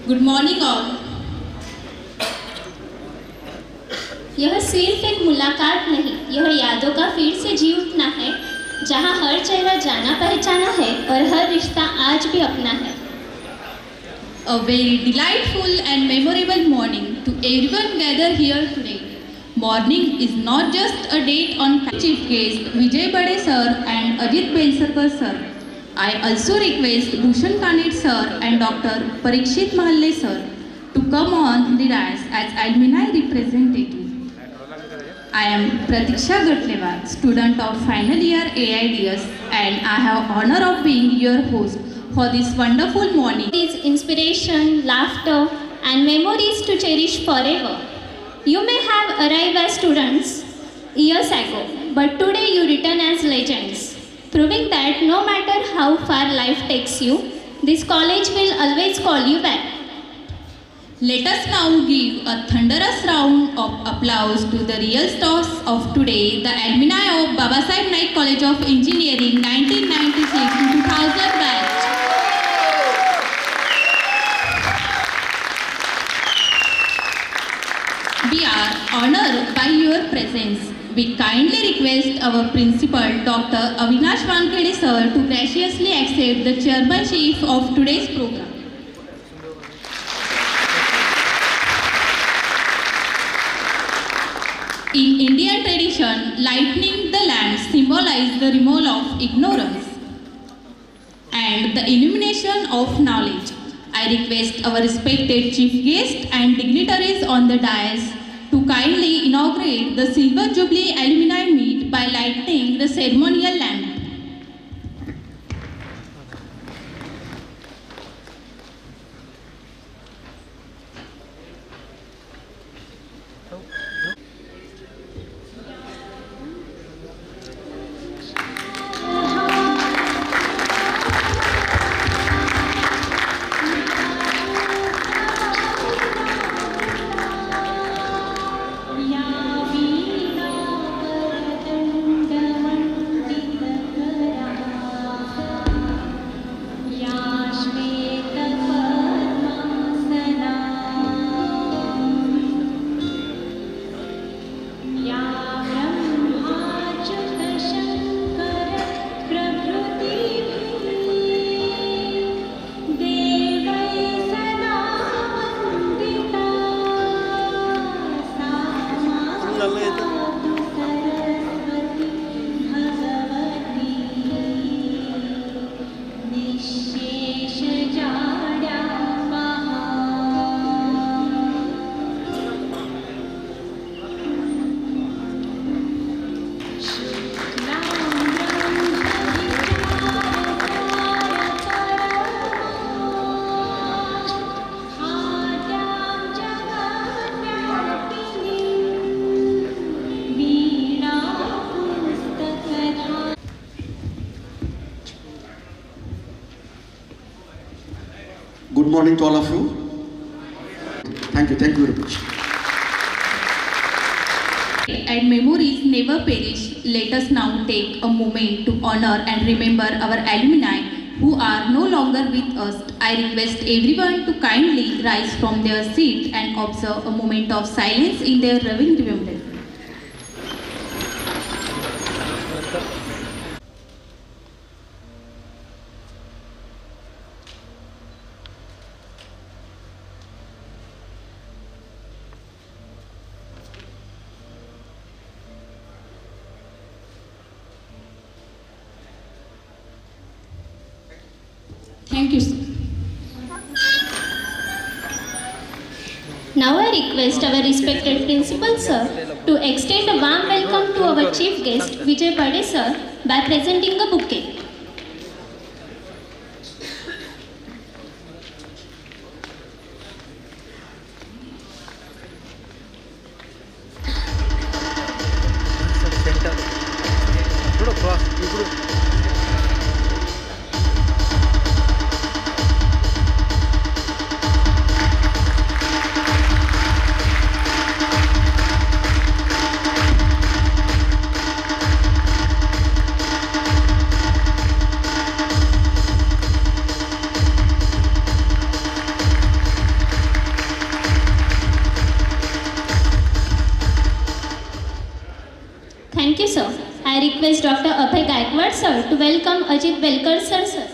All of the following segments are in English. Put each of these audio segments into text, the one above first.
Good morning all. यह सिर्फ एक मुलाकात नहीं, यह यादों का फिर से जी उठना है। जहाँ हर चेहरा जाना पहचाना है और हर रिश्ता आज भी अपना है। A very delightful and memorable morning to everyone gathered here today. Morning is not just a date on chief guest Vijay Bade sir and Ajit Belsarkar sir. I also request Bhushan Kanit sir and Dr. Parikshit Mahalle sir to come on the dais as alumni representative. I am Pratiksha Gatlewar, student of final year AIDS, and I have honor of being your host for this wonderful morning. These inspiration, laughter, and memories to cherish forever. You may have arrived as students years ago, but today you return as legends, proving that no matter how far life takes you, this college will always call you back. Let us now give a thunderous round of applause to the real stars of today, the alumni of Babasaheb Naik College of Engineering 1996 to 2000 batch. We are honored by your presence. We kindly request our principal, Dr. Avinash Wankhede sir, to graciously accept the chairmanship of today's program. In Indian tradition, lightning the lamp symbolizes the removal of ignorance and the illumination of knowledge. I request our respected chief guest and dignitaries on the dais to kindly inaugurate the Silver Jubilee Alumni Meet by lighting the ceremonial lamp. Good morning to all of you. Thank you very much. And memories never perish. Let us now take a moment to honor and remember our alumni who are no longer with us. I request everyone to kindly rise from their seat and observe a moment of silence in their loving remembrance. Thank you, sir. Now I request our respected principal sir to extend a warm welcome to our chief guest Vijay Bade sir by presenting a bouquet. request Dr. Abhay Gaikwad sir to welcome Ajit Belkar sir.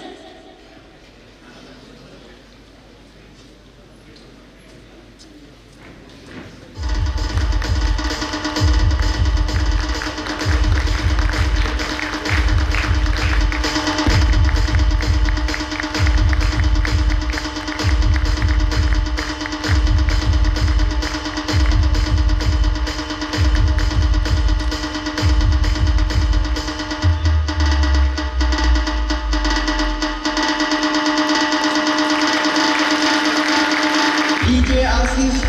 DJ Ashish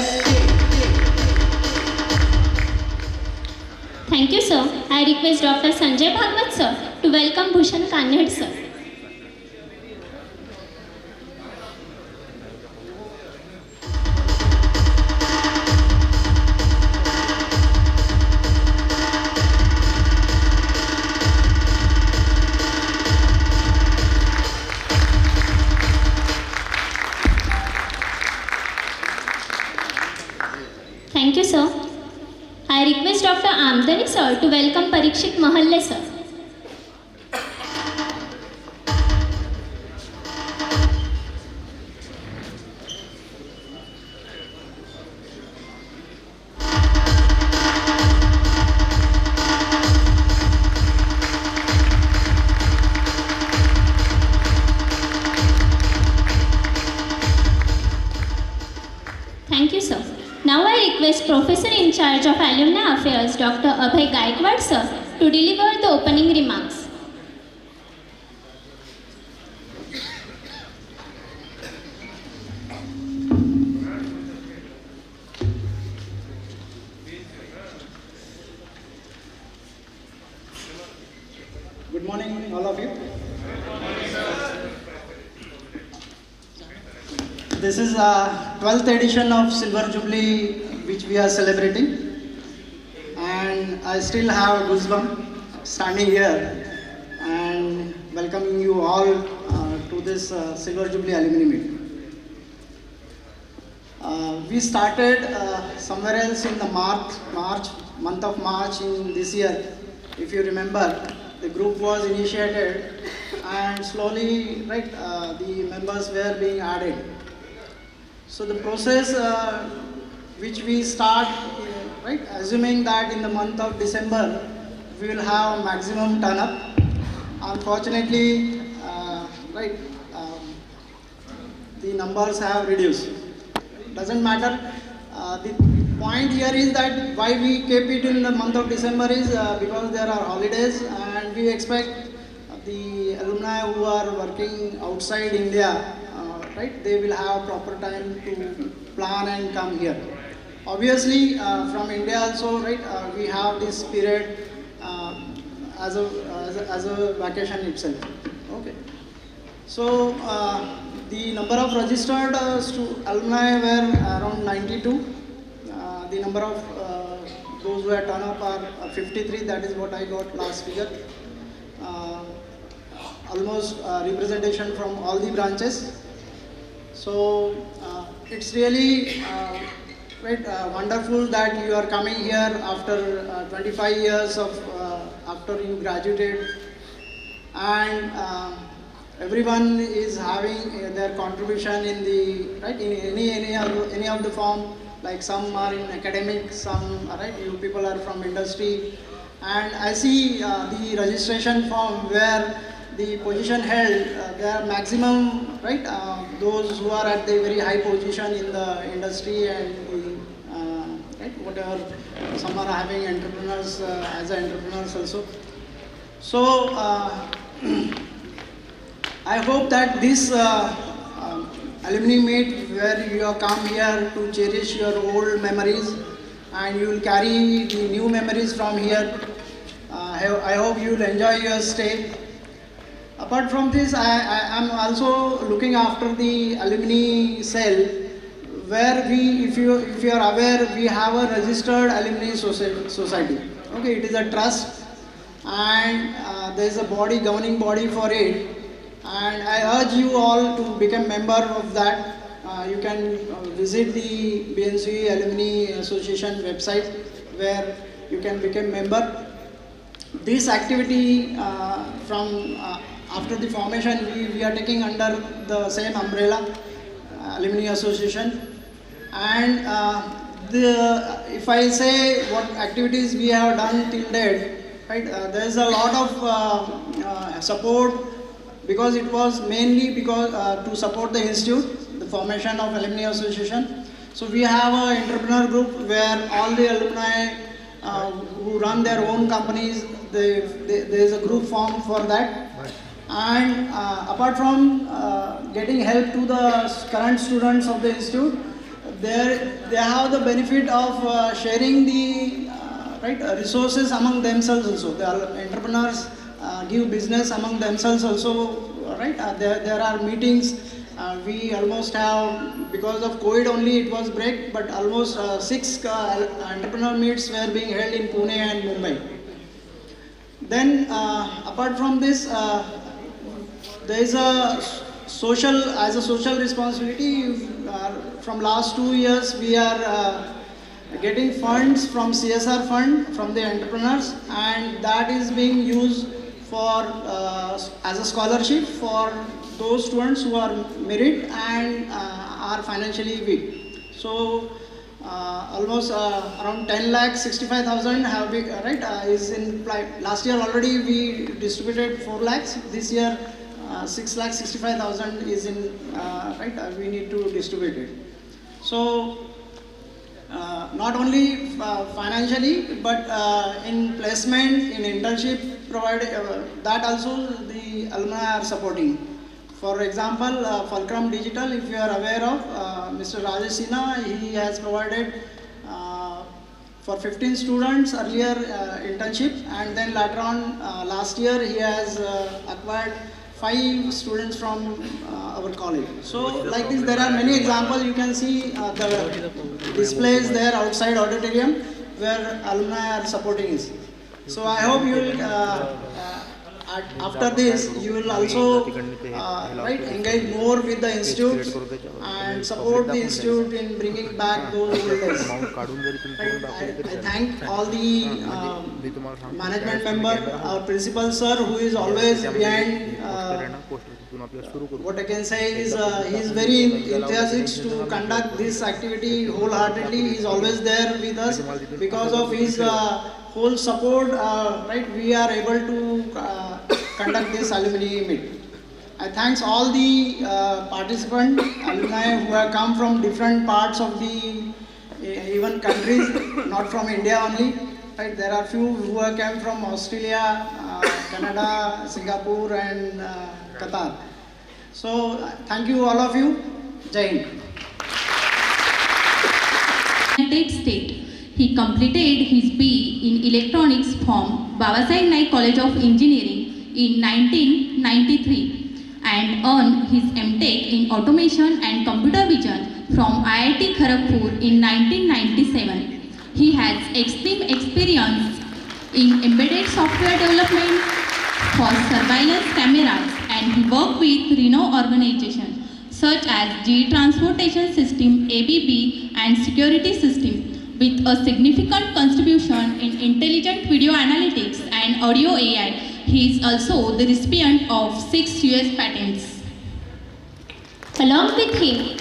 SK. Thank you sir. I request Dr. Sanjay Bhagwat sir to welcome Bhushan Kanhed sir. Thank you sir. I request Dr. Amdani sir to welcome Parikshit Mahalle sir. Thank you sir. Now I request Professor in charge of Alumni Affairs Dr. Abhay Gaikwad sir to deliver the opening remarks. Good morning, all of you. This is a 12th edition of Silver Jubilee which we are celebrating, and I still have goosebumps standing here and welcoming you all to this Silver Jubilee Alumni Meet. We started somewhere else in the month of March in this year. If you remember, the group was initiated and slowly, the members were being added. So the process which we start, assuming that in the month of December we will have maximum turn up. Unfortunately, the numbers have reduced. Doesn't matter. The point here is that why we keep it in the month of December is because there are holidays, and we expect the alumni who are working outside India, they will have proper time to plan and come here. Obviously, from India also, we have this period as a vacation itself. Okay. So the number of registered alumni were around 92. The number of those who have turned up are 53. That is what I got last figure. Almost representation from all the branches. So it's really wonderful that you are coming here after 25 years of after you graduated, and everyone is having their contribution in the in any of the form. Like some are in academic, some you people are from industry, and I see the registration form where the position held, there are maximum, those who are at the very high position in the industry and whatever, some are having entrepreneurs as entrepreneurs also. So I hope that this alumni meet where you have come here to cherish your old memories and you will carry the new memories from here. I hope you will enjoy your stay. Apart from this, I am also looking after the alumni cell, where if you are aware, we have a registered alumni society. Okay, it is a trust, and there is a governing body for it. And I urge you all to become member of that. You can visit the BNC Alumni Association website, where you can become member. this activity from after the formation, we are taking under the same umbrella, Alumni Association. And if I say what activities we have done till date, right, there is a lot of support, because it was mainly because to support the institute, the formation of Alumni Association. So we have an entrepreneur group where all the alumni who run their own companies, there is a group formed for that. And apart from getting help to the current students of the institute, they have the benefit of sharing the resources among themselves also. The entrepreneurs give business among themselves also, right? There are meetings. We almost have, because of COVID only it was break, but almost 6 entrepreneur meets were being held in Pune and Mumbai. Then apart from this, there is a social responsibility. From last 2 years we are getting funds from CSR fund from the entrepreneurs, and that is being used for as a scholarship for those students who are merit and are financially weak. So almost around 10,65,000 have been is in last year already we distributed 4 lakhs. This year 6,65,000 is in we need to distribute it. So not only financially, but in placement, in internship provided, that also the alumni are supporting. For example, Fulcrum Digital, if you are aware of, Mr. Rajesh Sinha, he has provided for 15 students earlier internship, and then later on last year he has acquired 5 students from our college. So like this, there are many examples. You can see the displays there outside auditorium where alumni are supporting us. So I hope you will, after this, you will also engage more with the institute and support the institute in bringing back those old days. I thank all the management member, our principal sir, who is always behind. What I can say is he is very enthusiastic to conduct this activity wholeheartedly. He is always there with us. Because of his whole support, we are able to conduct this alumni meet. I thanks all the participants, alumni who have come from different parts of the even countries, not from India only. Right? There are few who have come from Australia, Canada, Singapore, and Qatar. So thank you all of you. Jai Hind. United States. He completed his BE in Electronics from Babasaheb Naik College of Engineering in 1993 and earned his MTech in Automation and Computer Vision from IIT Kharagpur in 1997. He has extreme experience in embedded software development for surveillance cameras, and he worked with renowned organizations such as GE Transportation System, ABB, and Security System, with a significant contribution in intelligent video analytics and audio AI. He is also the recipient of 6 US patents. Along with him,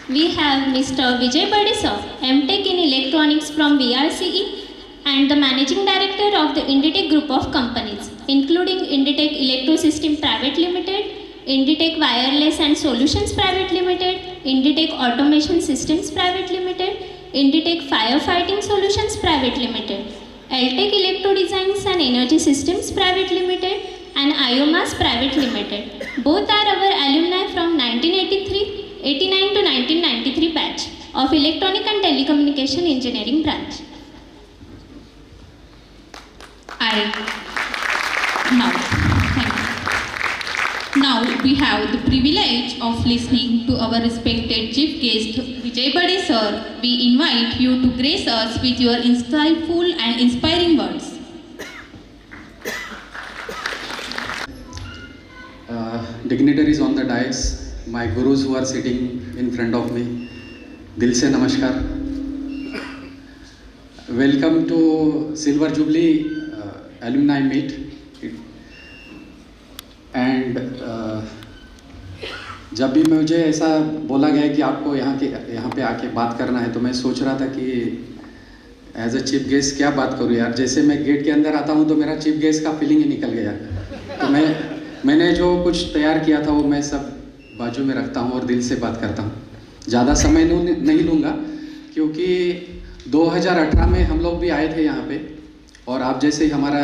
we have Mr. Vijay Bade sir, MTech in Electronics from VRCE, and the Managing Director of the Inditech Group of Companies, including Inditech Electrosystem Private Limited, Inditech Wireless and Solutions Private Limited, Inditech Automation Systems Private Limited, Inditech Firefighting Solutions Private Limited, Eltech Electro Designs and Energy Systems Private Limited, and IOMAS Private Limited. Both are our alumni from 1989 to 1993 batch of Electronic and Telecommunication Engineering branch. Now we have the privilege of listening to our respected chief guest Vijay Bade sir. We invite you to grace us with your insightful and inspiring words. Dignitaries on the dais, my gurus who are sitting in front of me, Dil se namaskar. Welcome to Silver Jubilee alumni meet, and जब भी मुझे ऐसा बोला गया कि आपको यहाँ पे आके बात करना है, तो मैं सोच रहा था कि एज अ चीफ गेस्ट क्या बात करूँ यार। जैसे मैं गेट के अंदर आता हूँ तो मेरा चीफ गेस्ट का फीलिंग ही निकल गया। तो मैंने जो कुछ तैयार किया था वो मैं सब बाजू में रखता हूँ और दिल से बात करता हूँ। ज़्यादा समय नहीं लूँगा, क्योंकि 2018 में हम लोग भी आए थे यहाँ पे, और आप जैसे ही हमारा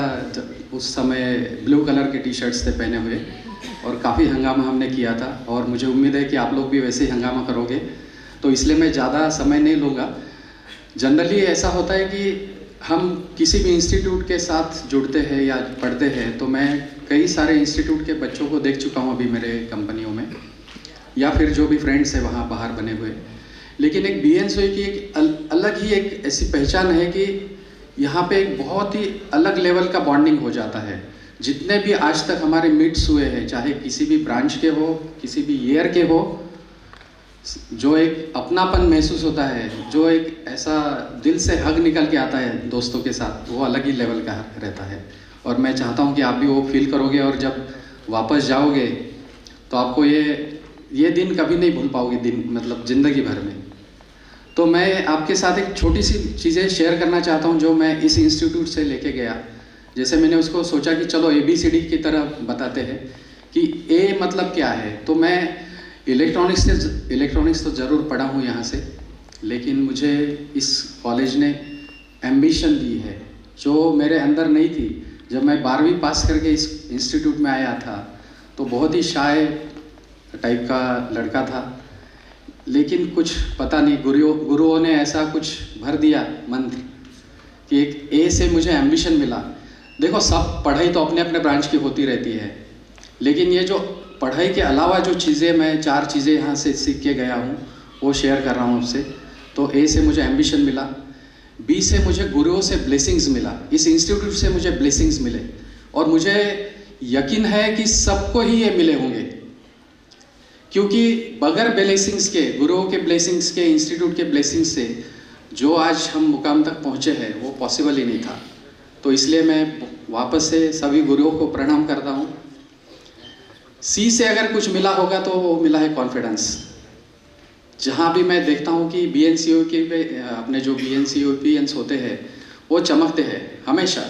उस समय ब्लू कलर के टी शर्ट्स थे पहने हुए, और काफ़ी हंगामा हमने किया था, और मुझे उम्मीद है कि आप लोग भी वैसे ही हंगामा करोगे। तो इसलिए मैं ज़्यादा समय नहीं लूँगा। जनरली ऐसा होता है कि हम किसी भी इंस्टीट्यूट के साथ जुड़ते हैं या पढ़ते हैं, तो मैं कई सारे इंस्टीट्यूट के बच्चों को देख चुका हूँ अभी मेरे कंपनियों में, या फिर जो भी फ्रेंड्स है वहाँ बाहर बने हुए। लेकिन एक BNCOE की एक अलग ही एक ऐसी पहचान है कि यहाँ पे एक बहुत ही अलग लेवल का बॉन्डिंग हो जाता है। जितने भी आज तक हमारे मीट्स हुए हैं, चाहे किसी भी ब्रांच के हो, किसी भी ईयर के हो, जो एक अपनापन महसूस होता है, जो एक ऐसा दिल से हग निकल के आता है दोस्तों के साथ, वो अलग ही लेवल का रहता है। और मैं चाहता हूँ कि आप भी वो फील करोगे, और जब वापस जाओगे तो आपको ये दिन कभी नहीं भूल पाओगे, दिन मतलब ज़िंदगी भर में। तो मैं आपके साथ एक छोटी सी चीज़ें शेयर करना चाहता हूँ जो मैं इस इंस्टीट्यूट से लेके गया। जैसे मैंने उसको सोचा कि चलो ABCD की तरह बताते हैं कि A मतलब क्या है। तो मैं इलेक्ट्रॉनिक्स तो ज़रूर पढ़ा हूँ यहाँ से, लेकिन मुझे इस कॉलेज ने एम्बिशन दी है जो मेरे अंदर नहीं थी। जब मैं 12वीं पास करके इस इंस्टीट्यूट में आया था तो बहुत ही शाय टाइप का लड़का था, लेकिन कुछ पता नहीं गुरुओं ने ऐसा कुछ भर दिया मंत्र कि एक A से मुझे एम्बिशन मिला। देखो, सब पढ़ाई तो अपने अपने ब्रांच की होती रहती है, लेकिन ये जो पढ़ाई के अलावा जो चीज़ें मैं 4 चीज़ें यहाँ से सीख के गया हूँ वो शेयर कर रहा हूँ आपसे। तो A से मुझे एम्बिशन मिला, B से मुझे गुरुओं से ब्लेसिंग्स मिला, इस इंस्टीट्यूट से मुझे ब्लेसिंग्स मिले, और मुझे यकीन है कि सबको ही ये मिले होंगे, क्योंकि बगैर ब्लेसिंग्स के, गुरुओं के ब्लेसिंग्स के, इंस्टीट्यूट के ब्लेसिंग्स से जो आज हम मुकाम तक पहुँचे हैं वो पॉसिबल ही नहीं था। तो इसलिए मैं वापस से सभी गुरुओं को प्रणाम करता हूँ। C से अगर कुछ मिला होगा तो वो मिला है कॉन्फिडेंस। जहाँ भी मैं देखता हूँ कि BNCOE के पे अपने जो BNCOEPNs होते हैं वो चमकते हैं हमेशा।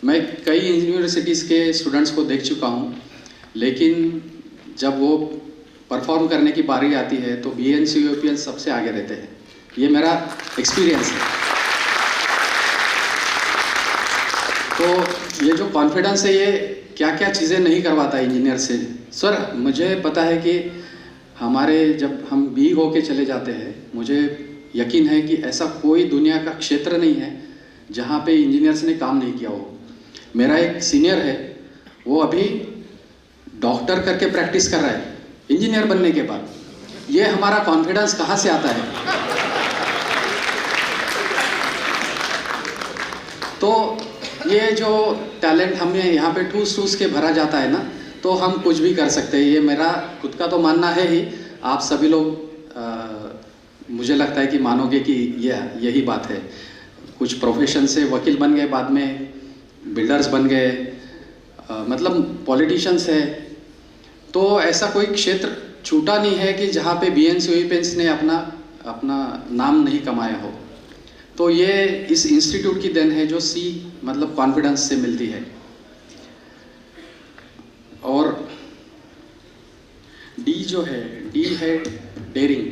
मैं कई यूनिवर्सिटीज़ के स्टूडेंट्स को देख चुका हूँ, लेकिन जब वो परफॉर्म करने की बारी आती है तो BNCOEPNs सबसे आगे रहते हैं। ये मेरा एक्सपीरियंस है। तो ये जो कॉन्फिडेंस है ये क्या क्या चीज़ें नहीं करवाता इंजीनियर से। सर, मुझे पता है कि हमारे जब हम B हो के चले जाते हैं, मुझे यकीन है कि ऐसा कोई दुनिया का क्षेत्र नहीं है जहाँ पे इंजीनियर्स ने काम नहीं किया हो। मेरा एक सीनियर है, वो अभी डॉक्टर करके प्रैक्टिस कर रहा है इंजीनियर बनने के बाद। ये हमारा कॉन्फिडेंस कहाँ से आता है? तो ये जो टैलेंट हमें यहाँ पे ठूस के भरा जाता है ना, तो हम कुछ भी कर सकते हैं। ये मेरा खुद का तो मानना है ही। आप सभी लोग मुझे लगता है कि मानोगे कि यही बात है। कुछ प्रोफेशन से वकील बन गए, बाद में बिल्डर्स बन गए, मतलब पॉलिटिशियंस है। तो ऐसा कोई क्षेत्र छूटा नहीं है कि जहाँ पे BNCOEPNs ने अपना नाम नहीं कमाया हो। तो ये इस इंस्टीट्यूट की देन है जो C मतलब कॉन्फिडेंस से मिलती है। और D जो है, D है डेयरिंग।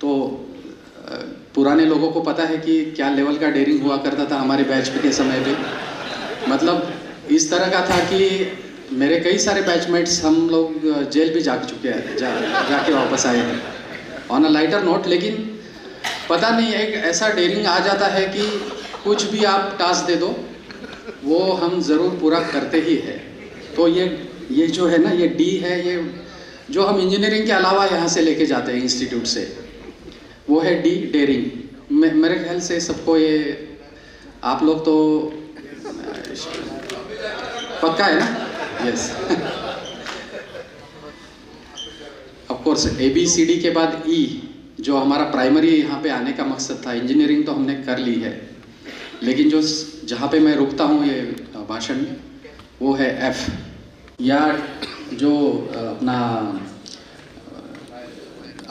तो पुराने लोगों को पता है कि क्या लेवल का डेयरिंग हुआ करता था हमारे बैच के समय पे। मतलब इस तरह का था कि मेरे कई सारे बैचमेट्स, हम लोग जेल भी जा चुके हैं, जाके वापस आए हैं ऑन अ लाइटर नोट। लेकिन पता नहीं, एक ऐसा डेयरिंग आ जाता है कि कुछ भी आप टास्क दे दो वो हम ज़रूर पूरा करते ही है। तो ये जो है ना, ये D है, ये जो हम इंजीनियरिंग के अलावा यहाँ से लेके जाते हैं इंस्टीट्यूट से, वो है D डेयरिंग। मेरे ख्याल से सबको ये, आप लोग तो पक्का है ना? यस। ऑफ कोर्स ABCD के बाद E, जो हमारा प्राइमरी यहाँ पे आने का मकसद था। इंजीनियरिंग तो हमने कर ली है, लेकिन जो जहाँ पे मैं रुकता हूँ ये भाषण में, वो है एफ। या जो अपना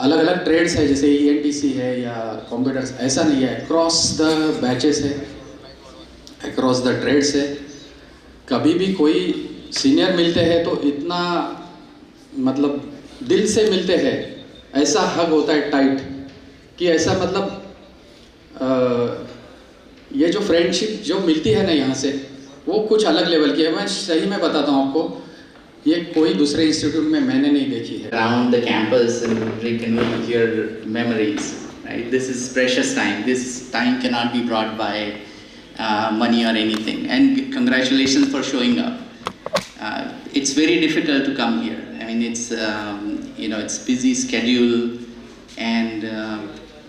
अलग अलग ट्रेड्स है, जैसे ENTC है या कंप्यूटर्स, ऐसा नहीं है, अक्रॉस द बैचेस है, अक्रॉस द ट्रेड्स है। कभी भी कोई सीनियर मिलते हैं तो इतना मतलब दिल से मिलते हैं, ऐसा हग होता है टाइट कि ऐसा मतलब ये जो फ्रेंडशिप जो मिलती है ना यहाँ से, वो कुछ अलग लेवल की है। मैं सही में बताता हूँ आपको, ये कोई दूसरे इंस्टीट्यूट में मैंने नहीं देखी है। Around the campus and rekindle your memories, right? This is precious time. This time cannot be brought by money or anything. And congratulations for showing up. It's very difficult to come here. I mean, it's it's busy schedule, and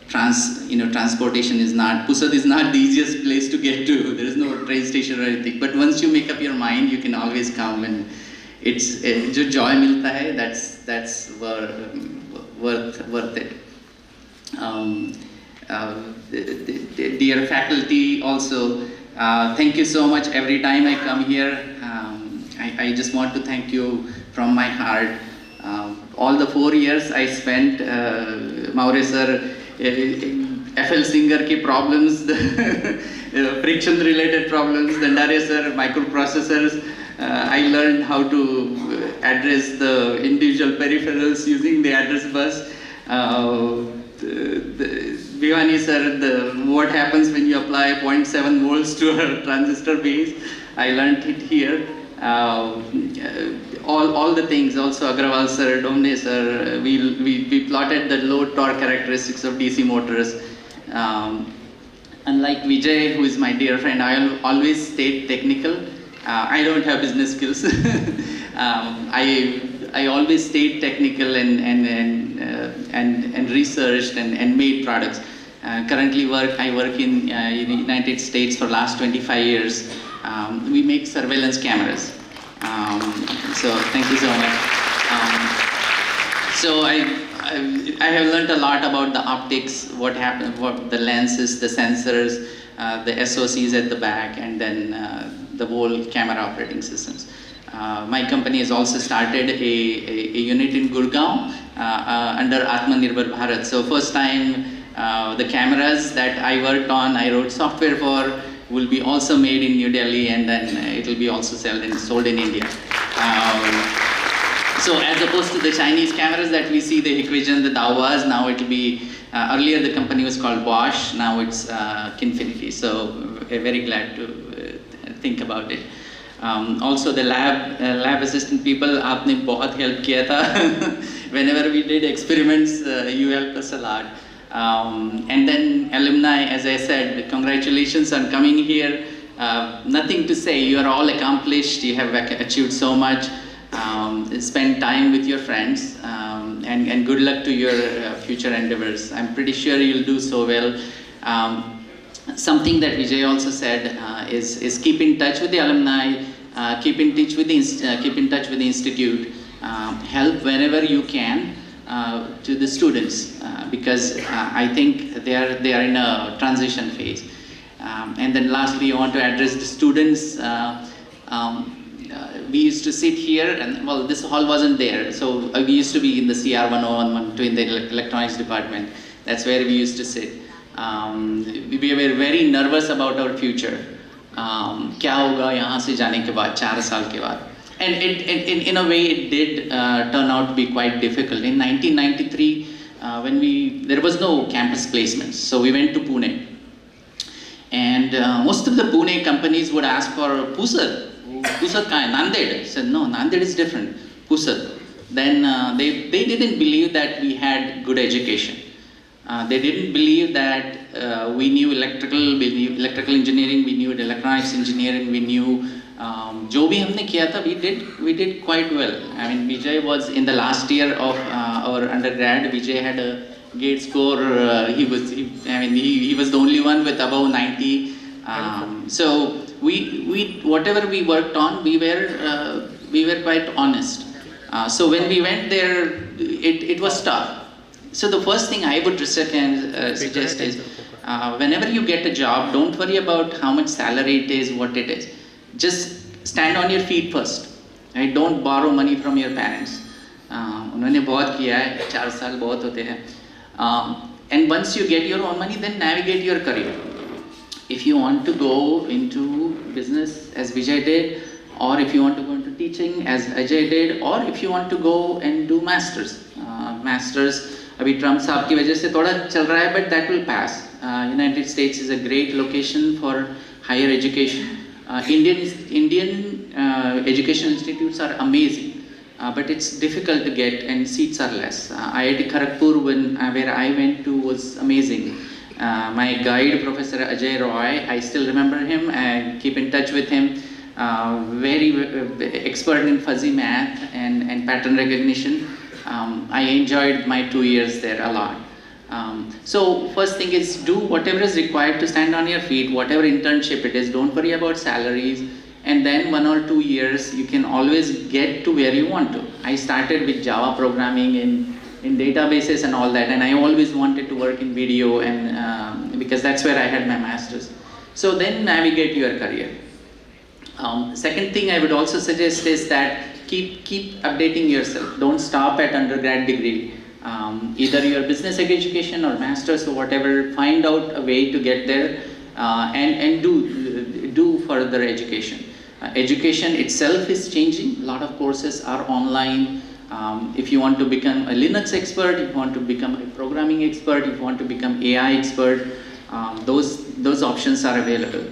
transportation is not. Pusat is not the easiest place to get to. There is no train station or anything. But once you make up your mind, you can always come, and it's जो joy मिलता है, that's worth it. Dear faculty, also thank you so much. Every time I come here, I just want to thank you from my heart. All the 4 years I spent, Maure sir, FL Singer के problems, the friction related problems, Dandare sir, microprocessors. I learned how to address the individual peripherals using the address bus. Bhivani sir, what happens when you apply 0.7 volts to a transistor base, I learned it here. All the things, also Agrawal sir, Domne sir, we plotted the load torque characteristics of DC motors. Unlike Vijay, who is my dear friend, I always stayed technical. I don't have business skills. I always stayed technical and researched and made products. Currently I work in the United States for last 25 years. We make surveillance cameras. So thank you so much. So I have learned a lot about the optics, what the lenses, the sensors, the SOCs at the back, and then the whole camera operating systems. My company has also started a unit in Gurgaon under Atmanirbhar Bharat. So first time the cameras that I worked on, I wrote software for, will be also made in New Delhi, and then it will be also sold in India. So as opposed to the Chinese cameras that we see, the Hikvision, the Daowas, now it will be, earlier the company was called Bosch, now it's Kinfinity. So very glad to think about it. Also the lab assistant people, aapne bahut help kiya tha. Whenever we did experiments, you helped us a lot. And then alumni, as I said, congratulations on coming here. Nothing to say, you are all accomplished, you have achieved so much. Spend time with your friends, and good luck to your future endeavors. I'm pretty sure you'll do so well. Something that Vijay also said is keep in touch with the alumni, keep in touch with the institute, help whenever you can to the students, because I think they are in a transition phase. And then lastly, I want to address the students. We used to sit here, and well, this hall wasn't there, so we used to be in the CR 101, in the electronics department. That's where we used to sit. We were very nervous about our future. क्या होगा यहाँ से जाने के बाद, 4 साल के बाद. And in a way it did turn out to be quite difficult. In 1993, when there was no campus placements, so we went to Pune. And most of the Pune companies would ask for Pusat. Pusat kahan hai? Nanded. I said, no, Nanded is different. Pusat. Then they didn't believe that we had good education. They didn't believe that we knew electrical engineering, we knew electronics engineering, we knew जो भी हमने किया था, we did quite well. I mean, Vijay was in the last year of our undergrad. Vijay had a GATE score. He was the only one with above 90. So we whatever we worked on, we were quite honest. So when we went there, it was tough. So the first thing I would suggest is whenever you get a job, don't worry about how much salary it is, what it is. Just stand on your feet first. Right? Don't borrow money from your parents. उन्होंने बहुत किया है, 4 साल बहुत होते हैं. And once you get your own money, then navigate your career. If you want to go into business as Vijay did, or if you want to go into teaching as Ajay did, or if you want to go and do masters. Masters, अभी Trump साहब की वजह से थोड़ा चल रहा है, but that will pass. United States is a great location for higher education. Indian education institutes are amazing, but it's difficult to get and seats are less. IIT Kharagpur, where I went to, was amazing. My guide, Professor Ajay Roy, I still remember him. I keep in touch with him. Very expert in fuzzy math and pattern recognition. I enjoyed my 2 years there a lot. So first thing is do whatever is required to stand on your feet, whatever internship it is. Don't worry about salaries. And then 1 or 2 years, you can always get to where you want to. I started with Java programming in databases and all that, and I always wanted to work in video, and because that's where I had my master's. So then navigate your career. Second thing I would also suggest is that keep updating yourself. Don't stop at undergrad degree. Either your business education or master's or whatever, find out a way to get there, and do further education. Education itself is changing. A lot of courses are online. If you want to become a Linux expert, if you want to become a programming expert, if you want to become AI expert, those options are available.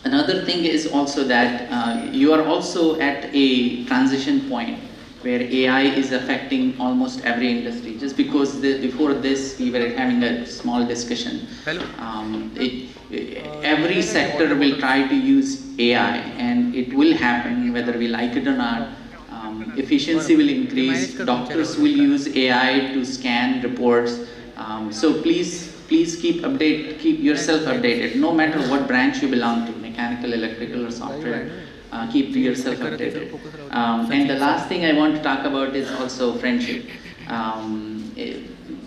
Another thing is also that you are also at a transition point where AI is affecting almost every industry. Just because before this we were having a small discussion. Every sector will try to use AI, and it will happen whether we like it or not. Efficiency will increase. Doctors will use AI to scan reports. So please keep yourself updated, no matter what branch you belong to, mechanical, electrical, or software. Keep yourself updated. And the last thing I want to talk about is also friendship.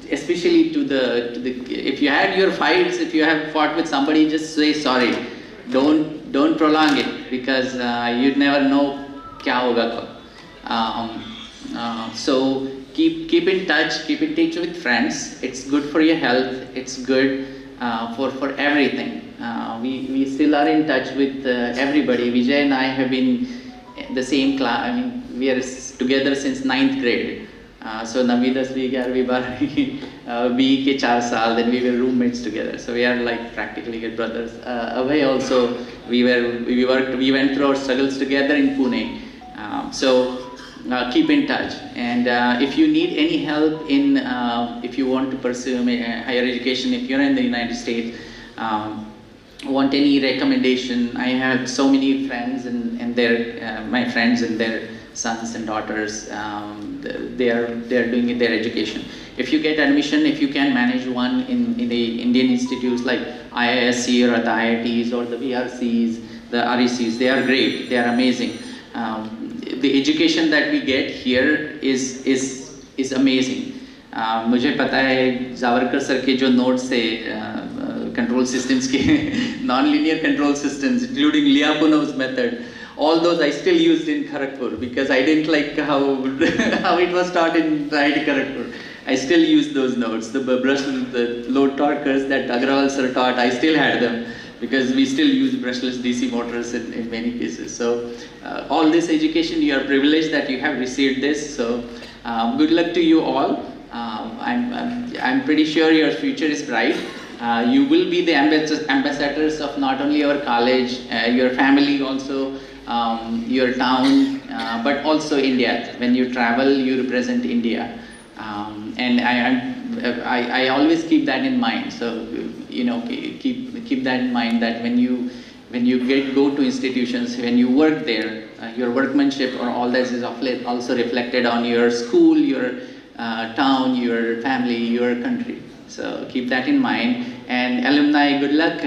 Especially to the if you had your fights, if you have fought with somebody, just say sorry. Don't prolong it, because you'd never know kya hoga kab. So keep in touch with friends. It's good for your health. It's good for everything. We still are in touch with everybody. Vijay and I have been the same class. I mean, we are together since 9th grade. So 9वीं 10वीं 11वीं 12वीं BE के 4 साल, then we were roommates together. So we are like practically good brothers. Abhay also, we went through our struggles together in Pune. So keep in touch. And if you need any help in, if you want to pursue higher education, if you're in the United States, want any recommendation, I have so many friends and their my friends and their sons and daughters, they are doing their education. If you get admission, if you can manage one in the Indian institutes like IISc or the IITs or the VRCs, the RECs, they are great, they are amazing. The education that we get here is amazing. मुझे पता है Jawarkar sir के जो notes थे control systems के, non-linear control systems, including Lyapunov's method, all those I still used in Kharagpur because I didn't like how it was taught in IIT Kharagpur. I still use those notes. The load torquers that Agrawal sir taught, I still had them because we still use brushless DC motors in many cases. So all this education, you are privileged that you have received this. So good luck to you all. I'm pretty sure your future is bright. You will be the ambassadors of not only our college, your family also, your town, but also India. When you travel, you represent India. And I always keep that in mind. So, you know, keep that in mind that when you go to institutions, when you work there, your workmanship or all that is also reflected on your school, your town, your family, your country. So keep that in mind. And alumni, good luck.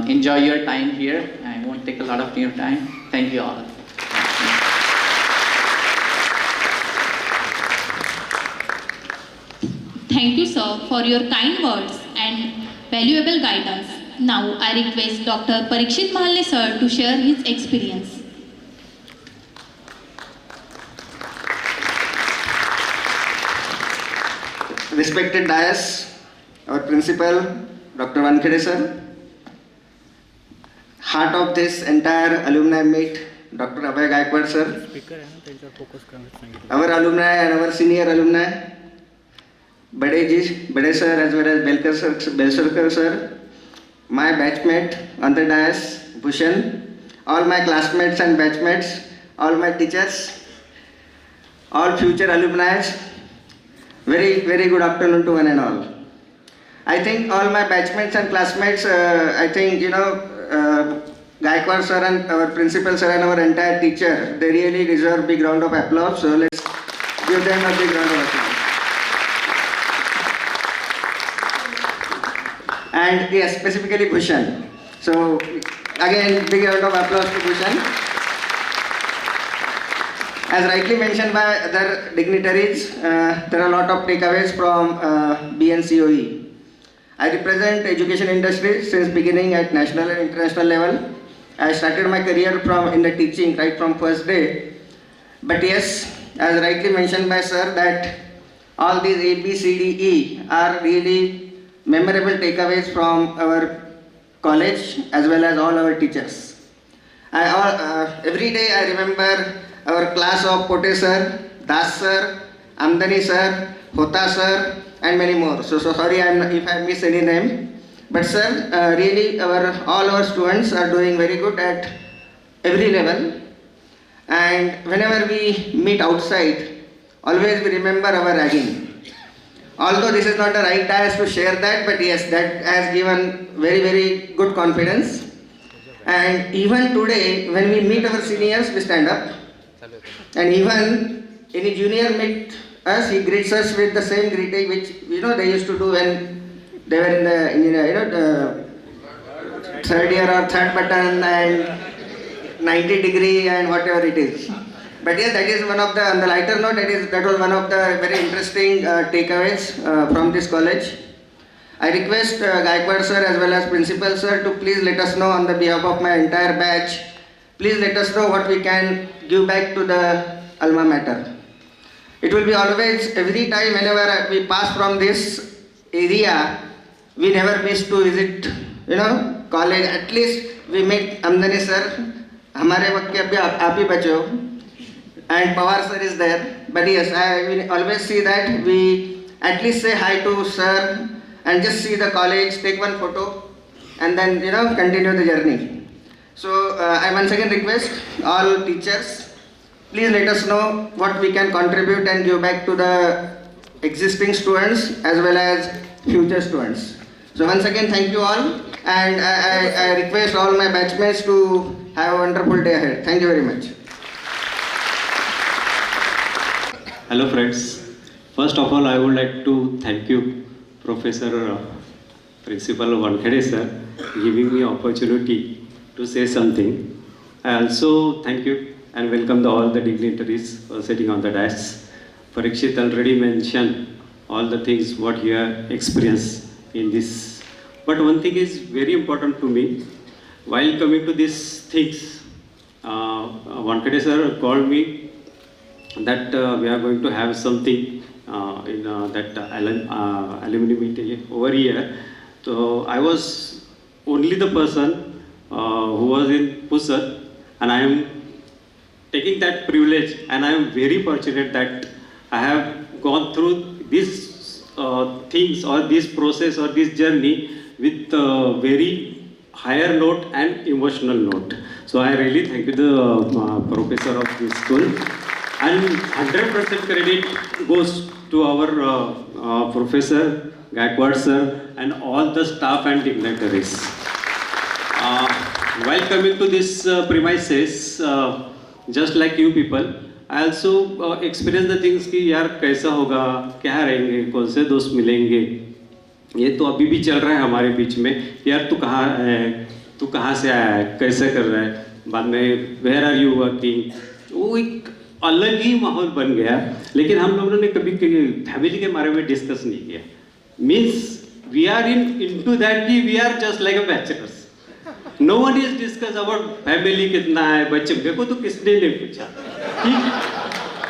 Enjoy your time here. I won't take a lot of your time. Thank you all. Thank you, sir, for your kind words and valuable guidance. Now I request Dr. Parikshit Mahalle sir to share his experience. Respected dais, our principal, Dr. Wankhede sir, heart of this entire alumni meet, Dr. Abhay Gaikwad sir, our alumni and our senior alumni, Bade sir as well as Belserkar sir, my batchmate on the dais, Bhushan, all my classmates and batchmates, all my teachers, all future alumni, very good afternoon to one and all. I think all my batchmates and classmates, I think, Gaikwad sir and our principal sir and our entire teacher, they really deserve big round of applause. So let's give them a big round of applause. And yes, specifically Bhushan. So again, big round of applause to Bhushan. As rightly mentioned by other dignitaries, there are a lot of takeaways from BNCOE. I represent education industry since beginning at national and international level. I started my career in the teaching right from first day. But yes, as rightly mentioned by sir, that all these A, B, C, D, E are really memorable takeaways from our college as well as all our teachers. Every day I remember our class of Pote sir, Das sir, Amdani sir, Hota sir, and many more. So sorry if I miss any name. But sir, really all our students are doing very good at every level. And whenever we meet outside, always we remember our ragging. Although this is not the right time to share that, but yes, that has given very good confidence. And even today, when we meet our seniors, we stand up. And even any junior meet us, he greets us with the same greeting which they used to do when they were in the third year or third button and 90 degree and whatever it is. But yes, that is one of on the lighter note, that was one of the very interesting takeaways from this college. I request Gaikwad sir as well as principal sir to please let us know on the behalf of my entire batch, please let us know what we can give back to the alma mater. It will be always, every time whenever we pass from this area, we never miss to visit, college. At least we meet Amdani sir, hamare waqt ke abhi aap hi bache ho, and Pawar sir is there. But yes, I always see that we at least say hi to sir and just see the college, take one photo, and then continue the journey. So I once again request all teachers, please let us know what we can contribute and give back to the existing students as well as future students. So once again, thank you all, and I request all my batchmates to have a wonderful day ahead. Thank you very much. Hello friends. First of all, I would like to thank you, Professor Principal Wankhede sir, giving me opportunity to say something. I also thank you and welcome all the dignitaries sitting on the dais. Parikshit already mentioned all the things what you have experienced in this. But one thing is very important to me. While coming to these things, Wankhede sir called me that we are going to have something in that alumni meeting over here. So I was only the person who was in Pusat, and I am taking that privilege, and I am very fortunate that I have gone through these things or this process or this journey with very higher note and emotional note. So I really thank you the professor of this school, and 100% credit goes to our Professor Gaikwad sir and all the staff and dignitaries. While coming to this premises, just like you people, I also experience the things कि यार कैसा होगा, क्या रहेंगे, कौन से दोस्त मिलेंगे, ये तो अभी भी चल रहा है हमारे बीच में. यार तू कहाँ है, तू कहाँ से आया है, कैसे कर रहा है, बाद में where are you working, वो एक अलग ही माहौल बन गया. लेकिन हम लोगों ने कभी फैमिली के बारे में डिस्कस नहीं किया. Means we are into that कि we are just like a bachelors. No one is discuss about family कितना है, बच्चे, मेरे को तो किसने नहीं पूछा कि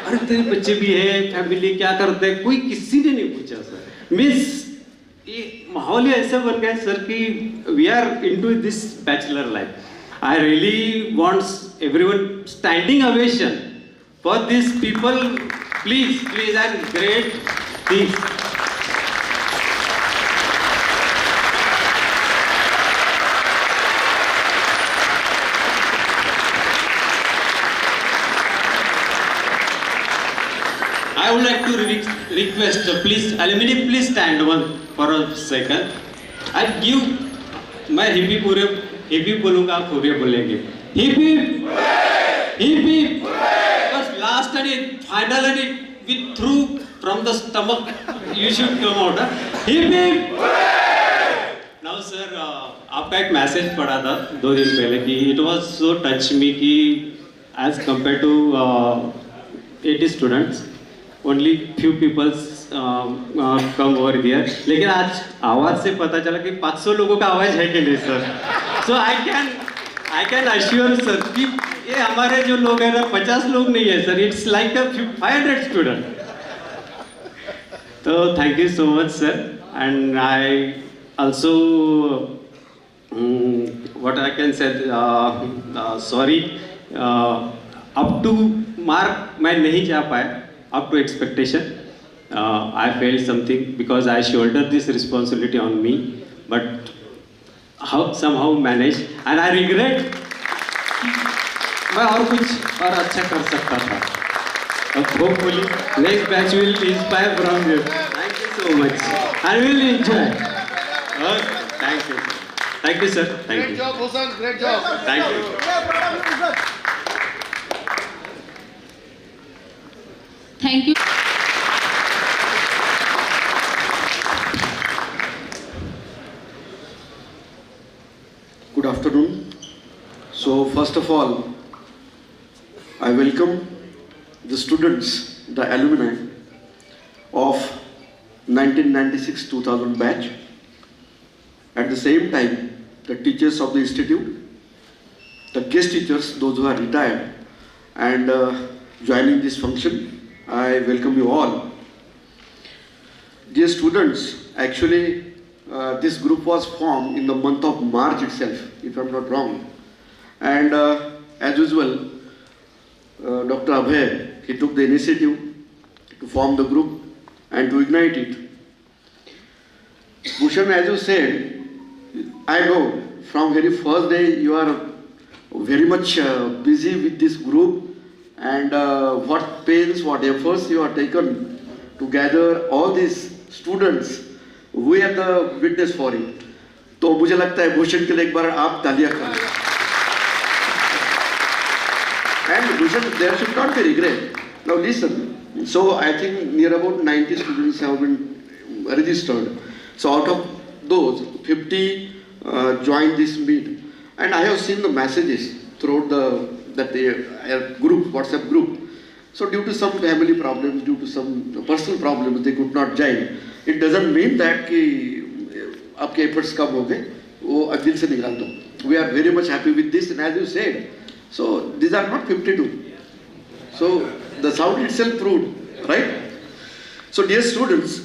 अरे तेरे बच्चे भी है, फैमिली क्या करते हैं, कोई किसी ने नहीं पूछा सर. मीन्स ये माहौल ही ऐसा बन गया सर कि we are into this bachelor life. I really want everyone standing ovation for these people. Please, and great things. I would like to request, please, alumni, please stand one for a second. I give मैं hippie पूरे hippie बोलूँगा, आप पूरे बोलेंगे. Hippie, hippie. बस last आणि final आणि with through from the stomach you should come out. Hippie. Now sir, आपका एक मैसेज पढ़ा था 2 दिन पहले कि it was so touch me कि as compared to 80 students. Only few people come over there. लेकिन आज आवाज़ से पता चला कि 500 लोगों का आवाज़ है कि नहीं sir. So I can assure sir कि ये हमारे जो लोग हैं ना 50 लोग नहीं है sir. It's like a 500 student. तो thank you so much sir. And I also what I can say sorry up to mark मैं नहीं जा पाया. Up to expectation, I felt something because I shouldered this responsibility on me, but somehow managed, and I regret. मैं और कुछ और अच्छा कर सकता था. Hopefully, next batch will inspire from you. Thank you so much. I will enjoy. Thank you, sir. Thank you. Great job, Hussain. Great job. Thank you. Thank you. Good afternoon. So first of all, I welcome the students, the alumni of 1996-2000 batch. At the same time, the teachers of the institute, the guest teachers, those who are retired and joining this function, I welcome you all. Dear students, actually this group was formed in the month of March itself, if I'm not wrong. And as usual, Dr. Abhay, he took the initiative to form the group and to ignite it. Bhushan, as you said, I know from very first day you are very much busy with this group. And what pains, what efforts you have taken to gather all these students, we are the witness for it. तो मुझे लगता है भूषण के लिए एक बार आप तालियां करें. And Bhushan, there should not be regret. Now listen. So I think near about 90 students have been registered. So out of those, 50 joined this meet, and I have seen the messages throughout that group, WhatsApp group. So due to some family problems, due to some personal problems, they could not join. It doesn't mean that कि आपके efforts कम हो गए, वो दिल से निकाल दो. We are very much happy with this, and as you said, so these are not 52. So the sound itself proved, right? So dear students,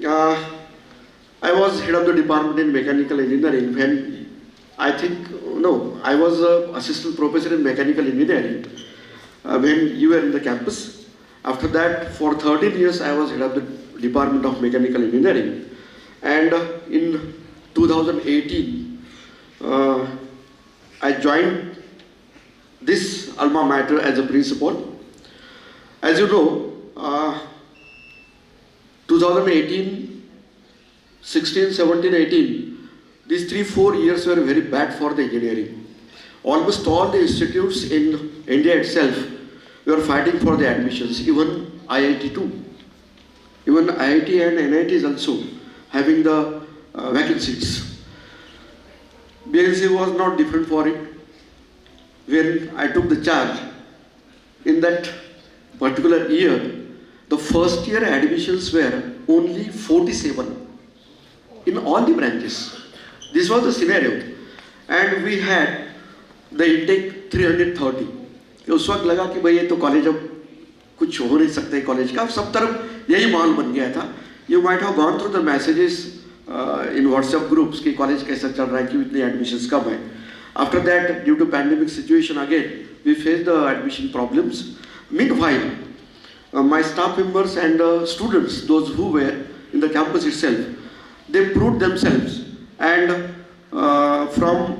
I was head of the department in mechanical engineering when I was assistant professor in mechanical engineering when you were in the campus. After that, for 13 years, I was head of the department of mechanical engineering. And in 2018, I joined this alma mater as a principal. As you know, 2018, 16, 17, 18, these 3-4 years were very bad for the engineering. Almost all the institutes in India itself were fighting for the admissions, even IIT too. Even IIT and NIT is also having the vacancies. BNC was not different for it. When I took the charge, in that particular year, the first year admissions were only 47. in all the branches. This was the scenario. And we had the intake 330. उस वक्त लगा कि भाई ये तो college अब कुछ हो नहीं सकता है कॉलेज का, सब तरफ यही माहौल बन गया था. You might have gone through the messages in WhatsApp groups कि कॉलेज कैसा चल रहा है, कि इतने एडमिशन्स कब है. After that, due to pandemic situation again, we faced the admission problems. Meanwhile, my staff members and students, those who were in the campus itself, they proved themselves, and from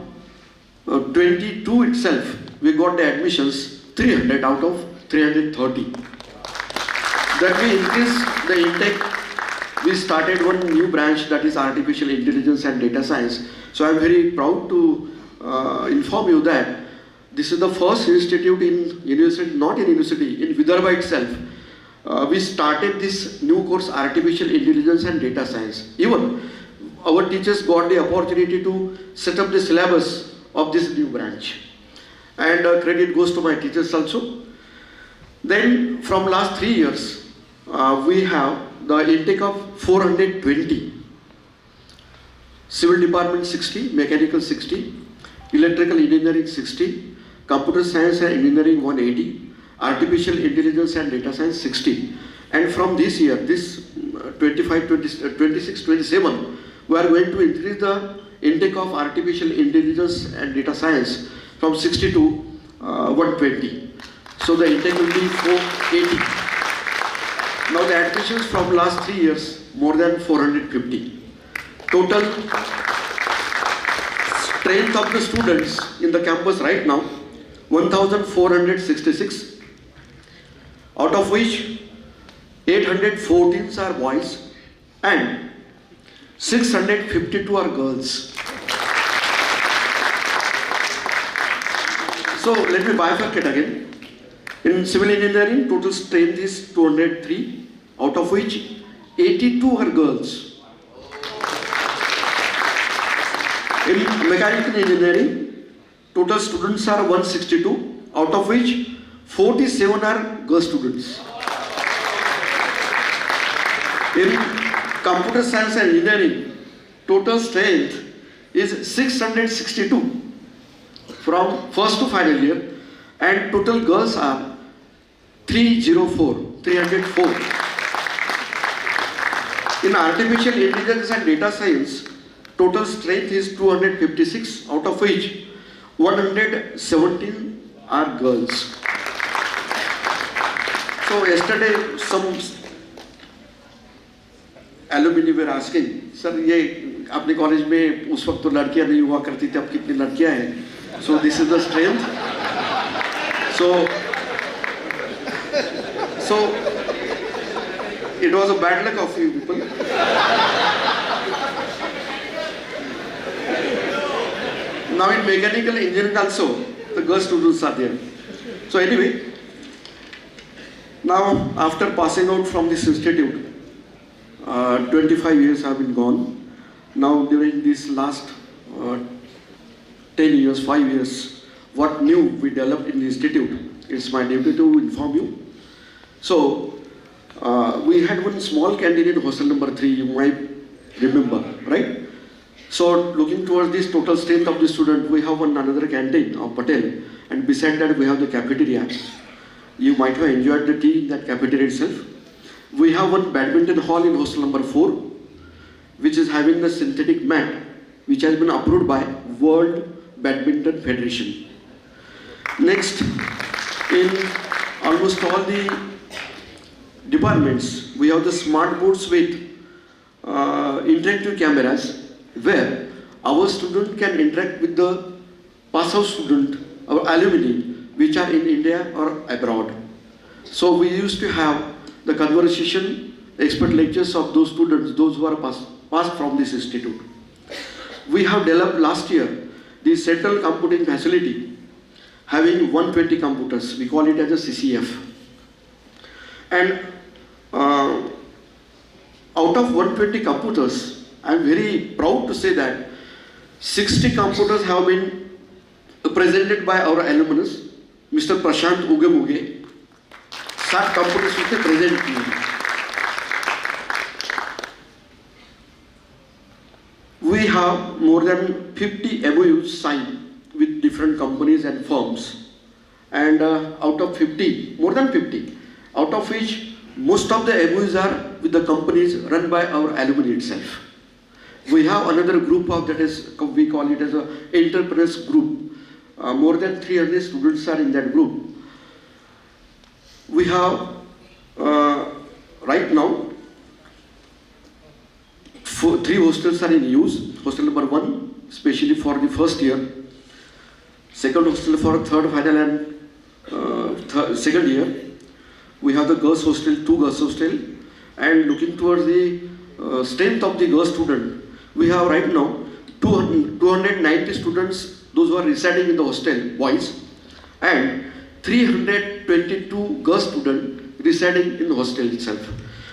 22 itself, we got the admissions 300 out of 330. That we increased the intake. We started one new branch, that is artificial intelligence and data science. So I am very proud to inform you that this is the first institute in university, not in university, in Vidarbha itself. We started this new course, artificial intelligence and data science. Even our teachers got the opportunity to set up the syllabus of this new branch. And credit goes to my teachers also. Then from last 3 years, we have the intake of 420. Civil department 60, mechanical 60, electrical engineering 60, computer science and engineering 180, artificial intelligence and data science 60. And from this year, this 25, 26, 27, we are going to increase the intake of artificial intelligence and data science from 60 to 120. So the intake will be 480. Now the admissions from last 3 years, more than 450. Total strength of the students in the campus right now, 1,466, out of which 814 are boys and 652 are girls. So let me bifurcate again. In civil engineering, total strength is 203, out of which 82 are girls. In mechanical engineering, total students are 162, out of which 47 are girl students. In computer science and engineering, total strength is 662 from first to final year, and total girls are 304. In artificial intelligence and data science, total strength is 256, out of which 117 are girls. So yesterday some alumni were asking, sir, ये अपने college में उस वक्त तो लड़कियां नहीं हुआ करती थी, अब कितनी लड़कियां हैं? So this is the strength. So it was a bad luck of you people. Now in mechanical engineering also, the girl students are there. So anyway, now after passing out from this institute, 25 years have been gone. Now during these last 10 years, 5 years, what new we developed in the institute, it's my duty to inform you. So we had one small canteen in hostel number 3, you might remember, right? So looking towards this total strength of the student, we have one another canteen of Patel, and beside that we have the cafeteria. You might have enjoyed the tea in that cafeteria itself. We have one badminton hall in hostel number 4, which is having the synthetic mat, which has been approved by World Badminton Federation. Next, in almost all the departments, we have the smart boards with interactive cameras, where our student can interact with the pass-out student, our alumni, which are in India or abroad. So we used to have the conversation, expert lectures of those students, those who are passed from this institute. We have developed last year the central computing facility, having 120 computers. We call it as a CCF. And out of 120 computers, I am very proud to say that 60 computers have been presented by our alumnus, Mr. Prashant Ugemuge. 60 computers उसने present किए. we have more than 50 MOUs signed with different companies and firms, and out of 50, more than 50, out of which most of the MOUs are with the companies run by our alumni itself. We have another group of that is, we call it as a entrepreneurs group. More than 300 students are in that group. We have right now 3 hostels are in use. Hostel number 1, especially for the first year. Second hostel for third final and second year. We have the girls hostel, 2 girls hostel, and looking towards the strength of the girls student, we have right now 290 students, those who are residing in the hostel, boys, and 322 girls students residing in the hostel itself.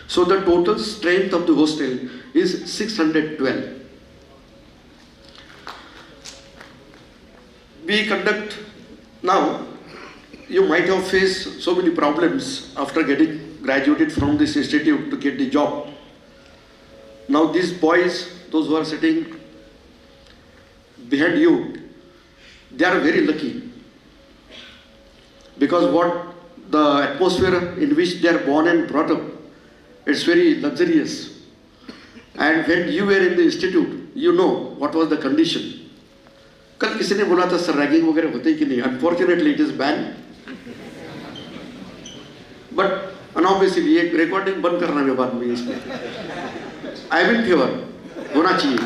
So the total strength of the hostel is 612. We conduct now. You might have faced so many problems after getting graduated from this institute to get the job. Now these boys, those who are sitting behind you, they are very lucky, because what the atmosphere in which they are born and brought up, it's very luxurious. And when you were in the institute, you know what was the condition. कल किसी ने बोला था sir ragging वगैरह होते कि नहीं, unfortunately it is banned. But unobviously ये रिकॉर्डिंग बंद करना है बाद में इसमें. आई एम इन फेवर, होना चाहिए.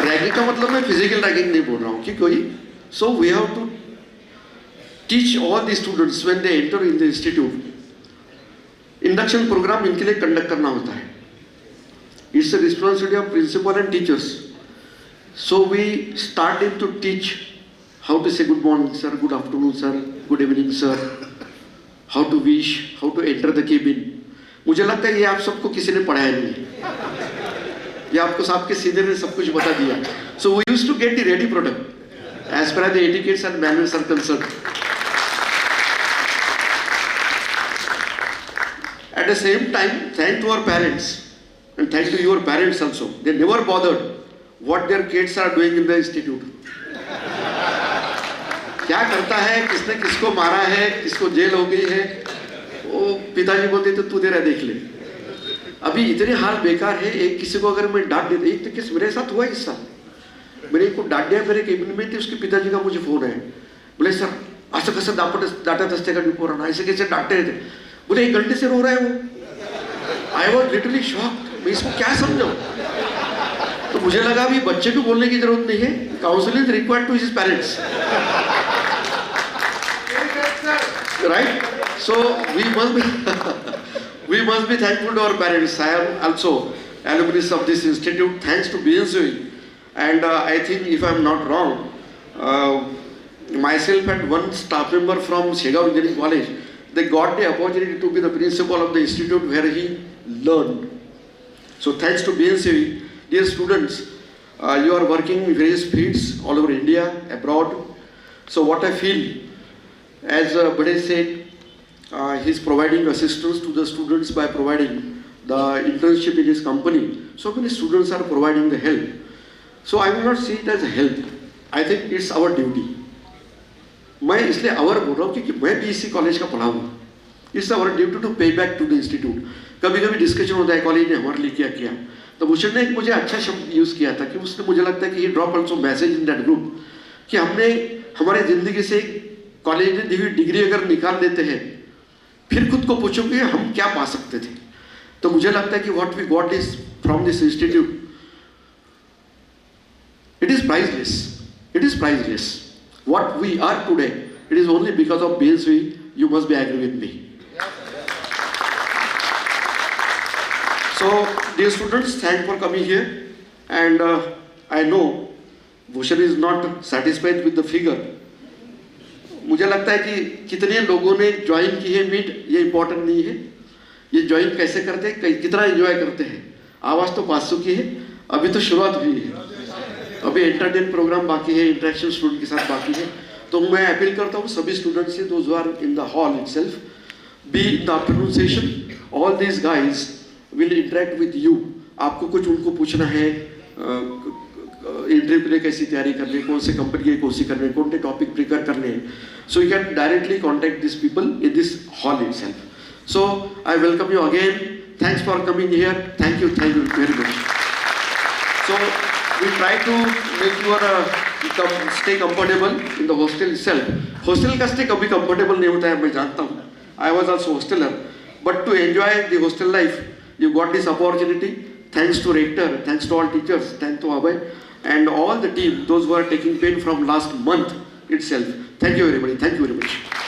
रैगिंग का मतलब मैं फिजिकल रैगिंग नहीं बोल रहा हूँ कि कोई. So we have to teach all the students when they enter in the institute. Induction program इनके लिए कंडक्ट करना होता है. It's a responsibility of principal and teachers. So we start to teach how to say good morning sir, good afternoon sir, good evening sir, how to wish, how to enter the cabin. मुझे लगता है ये आप सबको किसी ने पढ़ाया नहीं है, ये आपको आपके सीनियर ने सब कुछ बता दिया. So we used to get the ready product as per the etiquettes and manners are concerned. At the same time, thank to our parents and thank to your parents also. They never bothered what their kids are doing in the institute. क्या करता है, किसने किसको मारा है, किसको jail हो गई है, वो पिताजी बोलते तो तू तेरा देख ले. अभी इतने हाल बेकार है. एक किसी को अगर मैं डांट देता, एक तो किस मेरे साथ हुआ इस साल, मैंने एक को डांट दिया मेरे केबिन में थी, उसके पिताजी का मुझे फोन है. बोले सर असं कसं डांटत असते का पोरांना, ऐसे कैसे डांटते रहते. बोले 1 घंटे से रो रहा है वो. I was literally shocked. मैं इसको क्या समझाऊं. तो मुझे लगा अभी बच्चे को बोलने की जरूरत नहीं है. Counselling required to his parents. Right? So we must be thankful to our parents. I am also alumnus of this institute, thanks to BNCOE. And I think, if I am not wrong, myself and one staff member from Shegaon Engineering College, they got the opportunity to be the principal of the institute where he learned. So thanks to BNCOE, dear students, you are working in various fields all over India, abroad. So what I feel, as Bade said, he is providing assistance to the students by providing the internship in his company. So many students are providing the help. So I will not see it as a help. I think it's our duty. मैं इसलिए our बोल रहा हूँ क्योंकि मैं भी इसी college का पढ़ा हूँ. It's our duty to pay back to the institute. कभी कभी डिस्कशन होता है कॉलेज ने हमारे लिए क्या किया. तो भूषण ने एक मुझे अच्छा शब्द यूज़ किया था कि उसने मुझे लगता है कि he dropped also message in that group कि हमने हमारे ज़िंदगी से कॉलेज ने दी हुई डिग्री अगर निकाल देते हैं, फिर खुद को पूछो कि हम क्या पा सकते थे. तो मुझे लगता है कि what we got is from this institute, it is priceless. It is priceless. What we are today, it is only because of BNCOE. You must be agree with me. So, dear students, thanks for coming here. And I know Bhushan is not satisfied with the figure. मुझे लगता है कि कितने लोगों ने join की है meet, ये इम्पोर्टेंट नहीं है. ये ज्वाइन कैसे करते हैं, कितना एंजॉय करते हैं. आवाज़ तो 500 की है, अभी तो शुरुआत हुई है. अभी एंटरटेन प्रोग्राम बाकी है, इंटरेक्शन स्टूडेंट के साथ बाकी है. तो मैं अपील करता हूँ सभी स्टूडेंट से, those are in the hall itself, be in the afternoon session all these guys will interact with you. आपको कुछ उनको पूछना है, इंटरव्यू के लिए कैसी तैयारी करनी है, कौन से कंपनी की कोर्स करने हैं, कौन से टॉपिक प्रिपेयर करने हैं. So you can directly contact these people in this hall itself. So I welcome you again. Thanks for coming here. Thank you very much. So we try to make you stay comfortable in the hostel itself. Hostel का stay कभी comfortable नहीं होता है, मैं जानता हूँ. I was also hosteler, but to enjoy the hostel life, you got this opportunity. Thanks to rector, thanks to all teachers, thanks to Abhay and all the team, those who are taking pain from last month itself. Thank you everybody. Thank you very much.